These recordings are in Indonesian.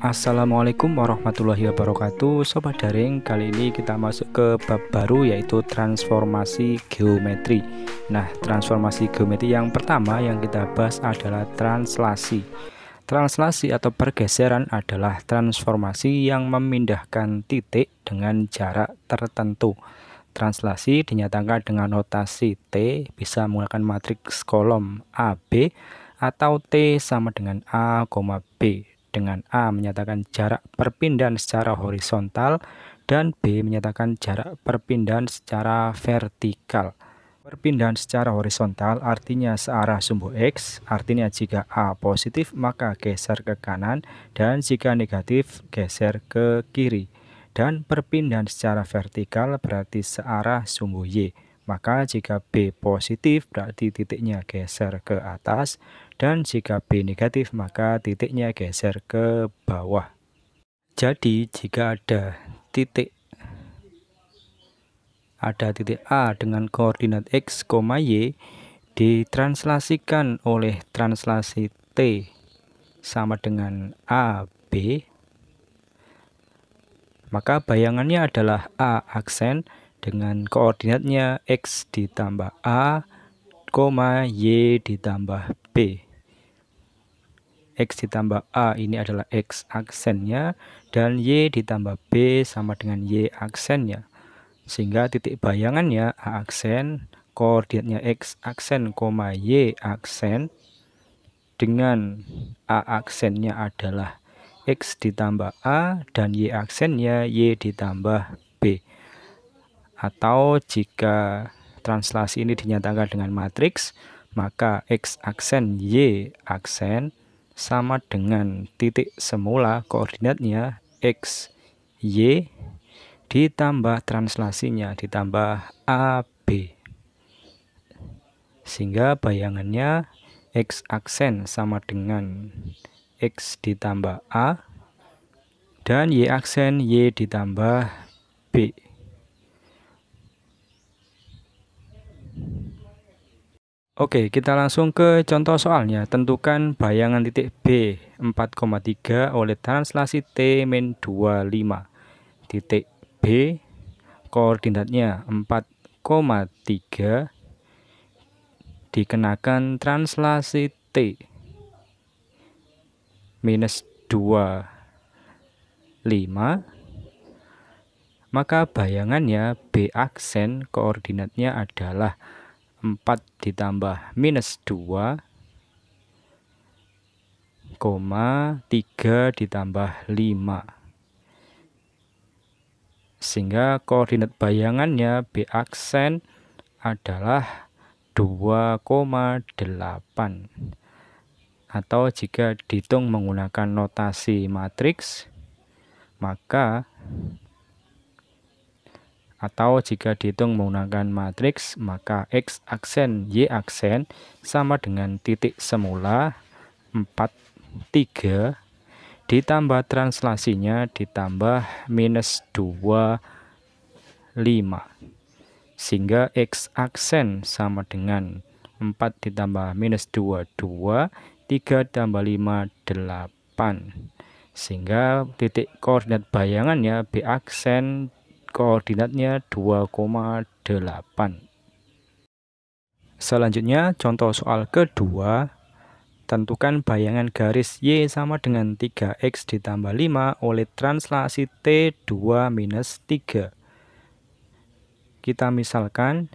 Assalamualaikum warahmatullahi wabarakatuh. Sobat daring, kali ini kita masuk ke bab baru, yaitu transformasi geometri. Nah, transformasi geometri yang pertama yang kita bahas adalah translasi. Translasi atau pergeseran adalah transformasi yang memindahkan titik dengan jarak tertentu. Translasi dinyatakan dengan notasi T, bisa menggunakan matriks kolom AB, atau T sama dengan A, B, dengan A menyatakan jarak perpindahan secara horizontal dan B menyatakan jarak perpindahan secara vertikal. Perpindahan secara horizontal artinya searah sumbu X, artinya jika A positif maka geser ke kanan, dan jika negatif geser ke kiri. Dan perpindahan secara vertikal berarti searah sumbu Y, maka jika B positif berarti titiknya geser ke atas, dan jika B negatif maka titiknya geser ke bawah. Jadi jika ada titik A dengan koordinat X, Y ditranslasikan oleh translasi T sama dengan AB, maka bayangannya adalah A aksen dengan koordinatnya X ditambah A, Y ditambah B. X ditambah A ini adalah X aksennya, dan Y ditambah B sama dengan Y aksennya. Sehingga titik bayangannya A aksen, koordinatnya X aksen, Y aksen, dengan A aksennya adalah X ditambah A dan Y aksennya Y ditambah B. Atau jika translasi ini dinyatakan dengan matriks, maka X aksen Y aksen sama dengan titik semula koordinatnya X, Y, ditambah translasinya ditambah AB. Sehingga bayangannya X aksen sama dengan X ditambah A dan Y aksen Y ditambah B. Oke, kita langsung ke contoh soalnya. Tentukan bayangan titik B 4,3 oleh translasi T min 25. Titik B koordinatnya 4,3 dikenakan translasi T minus 25, maka bayangannya B aksen koordinatnya adalah 4 ditambah minus 2, 3 ditambah 5. Sehingga koordinat bayangannya B aksen adalah 2,8. Atau jika dihitung menggunakan notasi matriks, maka X aksen Y aksen sama dengan titik semula 4, 3 ditambah translasinya ditambah minus 2, 5. Sehingga X aksen sama dengan 4 ditambah minus 2, 2, 3 ditambah 5, 8. Sehingga titik koordinat bayangannya B aksen koordinatnya 2,8. Selanjutnya contoh soal kedua. Tentukan bayangan garis Y sama dengan 3X ditambah 5 oleh translasi T2 minus 3. Kita misalkan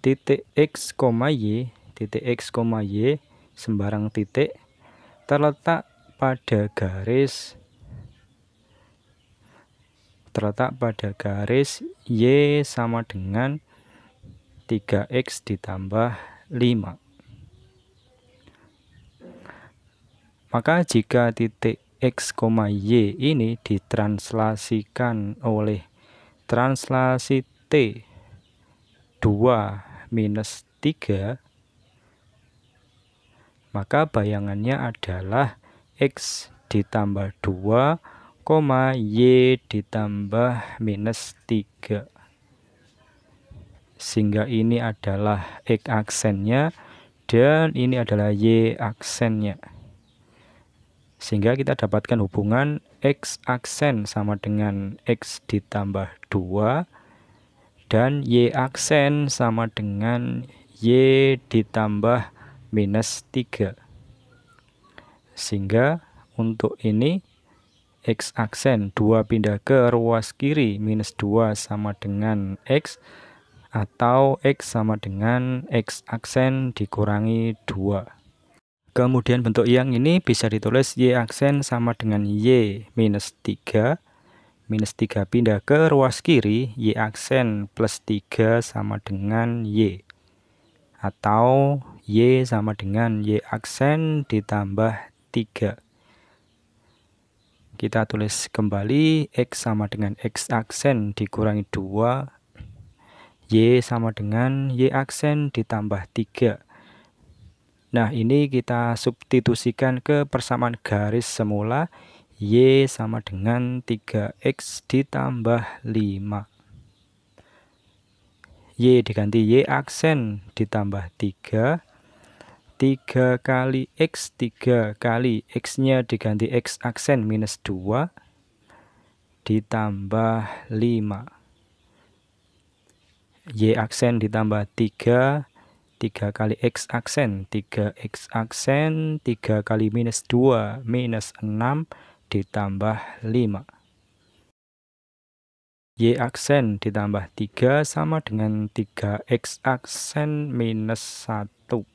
titik X, Y sembarang titik terletak pada garis Y sama dengan 3X ditambah 5. Maka jika titik X, Y ini ditranslasikan oleh translasi T 2 minus 3, maka bayangannya adalah X ditambah 2, Y ditambah minus 3. Sehingga ini adalah X aksennya dan ini adalah Y aksennya. Sehingga kita dapatkan hubungan X aksen sama dengan X ditambah 2 dan Y aksen sama dengan Y ditambah minus 3. Sehingga untuk ini X aksen 2 pindah ke ruas kiri, minus 2 sama dengan X, atau X sama dengan X aksen dikurangi 2. Kemudian bentuk yang ini bisa ditulis Y aksen sama dengan Y minus 3. Minus 3 pindah ke ruas kiri, Y aksen plus 3 sama dengan Y. Atau Y sama dengan Y aksen ditambah 3. Kita tulis kembali X sama dengan X aksen dikurangi 2. Y sama dengan Y aksen ditambah 3. Nah, ini kita substitusikan ke persamaan garis semula. Y sama dengan 3X ditambah 5. Y diganti Y aksen ditambah 3. 3 kali X, 3 kali X-nya diganti X aksen minus 2. Ditambah 5. Y aksen ditambah 3. 3 kali X aksen, 3X aksen, 3 kali minus 2, minus 6, ditambah 5. Y aksen ditambah 3 sama dengan 3X aksen minus 1.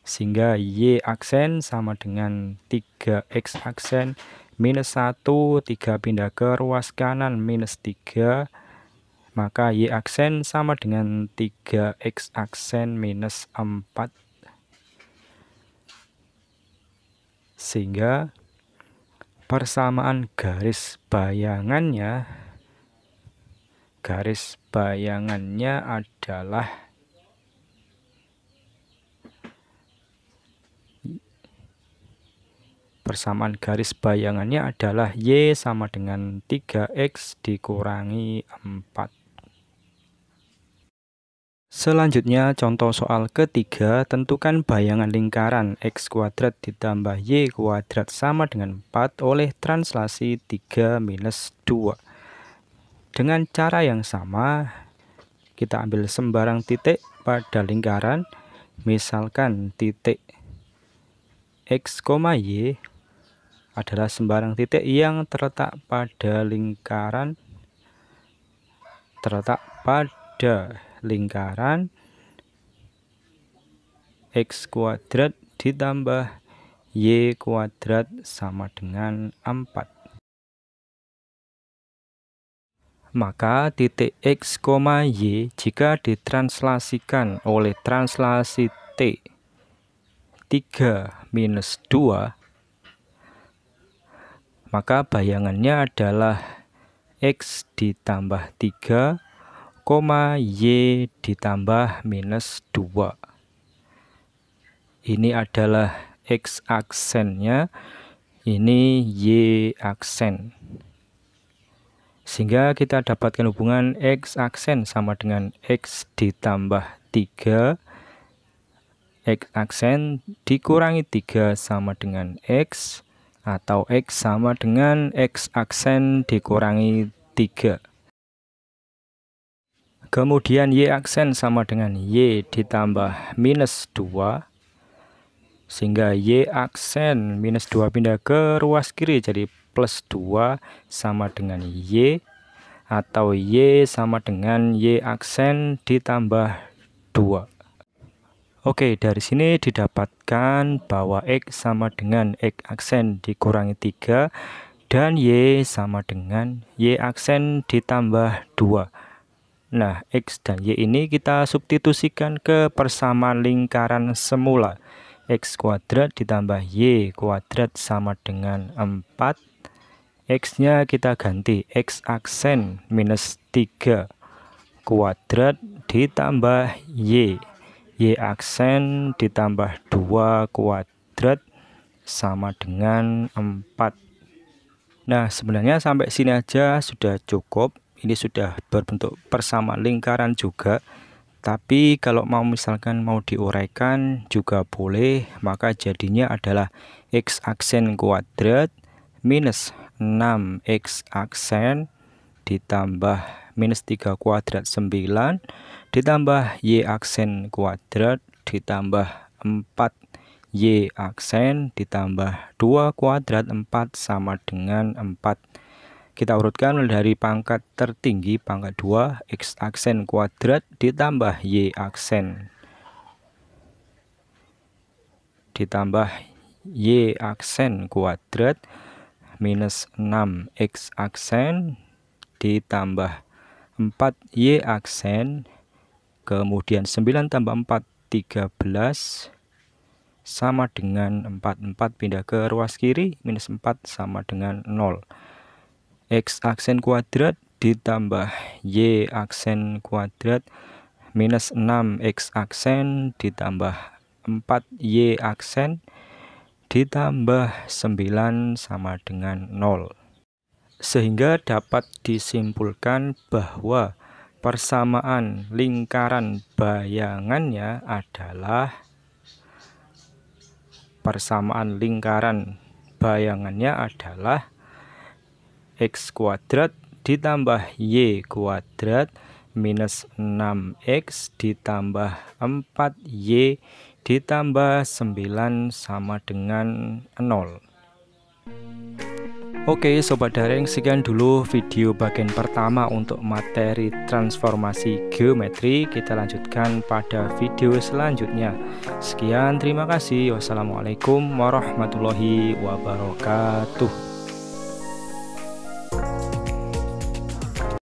Sehingga Y aksen sama dengan 3X aksen minus 1, 3 pindah ke ruas kanan, minus 3. Maka Y aksen sama dengan 3X aksen minus 4. Sehingga persamaan garis bayangannya adalah Y sama dengan 3X dikurangi 4. Selanjutnya contoh soal ketiga, tentukan bayangan lingkaran X kuadrat ditambah Y kuadrat sama dengan 4 oleh translasi 3 minus 2. Dengan cara yang sama, kita ambil sembarang titik pada lingkaran, misalkan titik X, Y adalah sembarang titik yang terletak pada lingkaran X kuadrat ditambah Y kuadrat sama dengan 4. Maka titik X, Y jika ditranslasikan oleh translasi T 3 minus 2, maka bayangannya adalah X ditambah 3, Y ditambah minus 2. Ini adalah X aksennya, ini Y aksen. Sehingga kita dapatkan hubungan X aksen sama dengan X ditambah 3. X aksen dikurangi 3 sama dengan X, atau X sama dengan X aksen dikurangi 3. Kemudian Y aksen sama dengan Y ditambah minus 2. Sehingga Y aksen minus 2 pindah ke ruas kiri jadi plus 2 sama dengan Y. Atau Y sama dengan Y aksen ditambah 2. Oke, dari sini didapatkan bahwa X sama dengan X aksen dikurangi 3. Dan Y sama dengan Y aksen ditambah 2. Nah, X dan Y ini kita substitusikan ke persamaan lingkaran semula. X kuadrat ditambah Y kuadrat sama dengan 4. X-nya kita ganti X aksen minus 3 kuadrat ditambah Y. Y aksen ditambah 2 kuadrat sama dengan 4. Nah, sebenarnya sampai sini aja sudah cukup. Ini sudah berbentuk persamaan lingkaran juga, Tapi kalau misalkan mau diuraikan juga boleh, maka jadinya adalah X aksen kuadrat minus 6X aksen ditambah minus 3 kuadrat 9 ditambah Y aksen kuadrat ditambah 4Y aksen ditambah 2 kuadrat 4 sama dengan 4. Kita urutkan dari pangkat tertinggi, pangkat 2, X aksen kuadrat ditambah Y aksen ditambah Y aksen kuadrat minus 6X aksen ditambah 4Y aksen, kemudian 9 tambah 4, 13 sama dengan 4. 4 pindah ke ruas kiri, minus 4 sama dengan 0. X aksen kuadrat ditambah Y aksen kuadrat minus 6X aksen ditambah 4Y aksen ditambah 9 sama dengan 0. Sehingga dapat disimpulkan bahwa persamaan lingkaran bayangannya adalah X kuadrat ditambah Y kuadrat minus 6X ditambah 4Y ditambah 9 sama dengan 0. Oke sobat daring, sekian dulu video bagian pertama untuk materi transformasi geometri. Kita lanjutkan pada video selanjutnya. Sekian, terima kasih. Wassalamualaikum warahmatullahi wabarakatuh.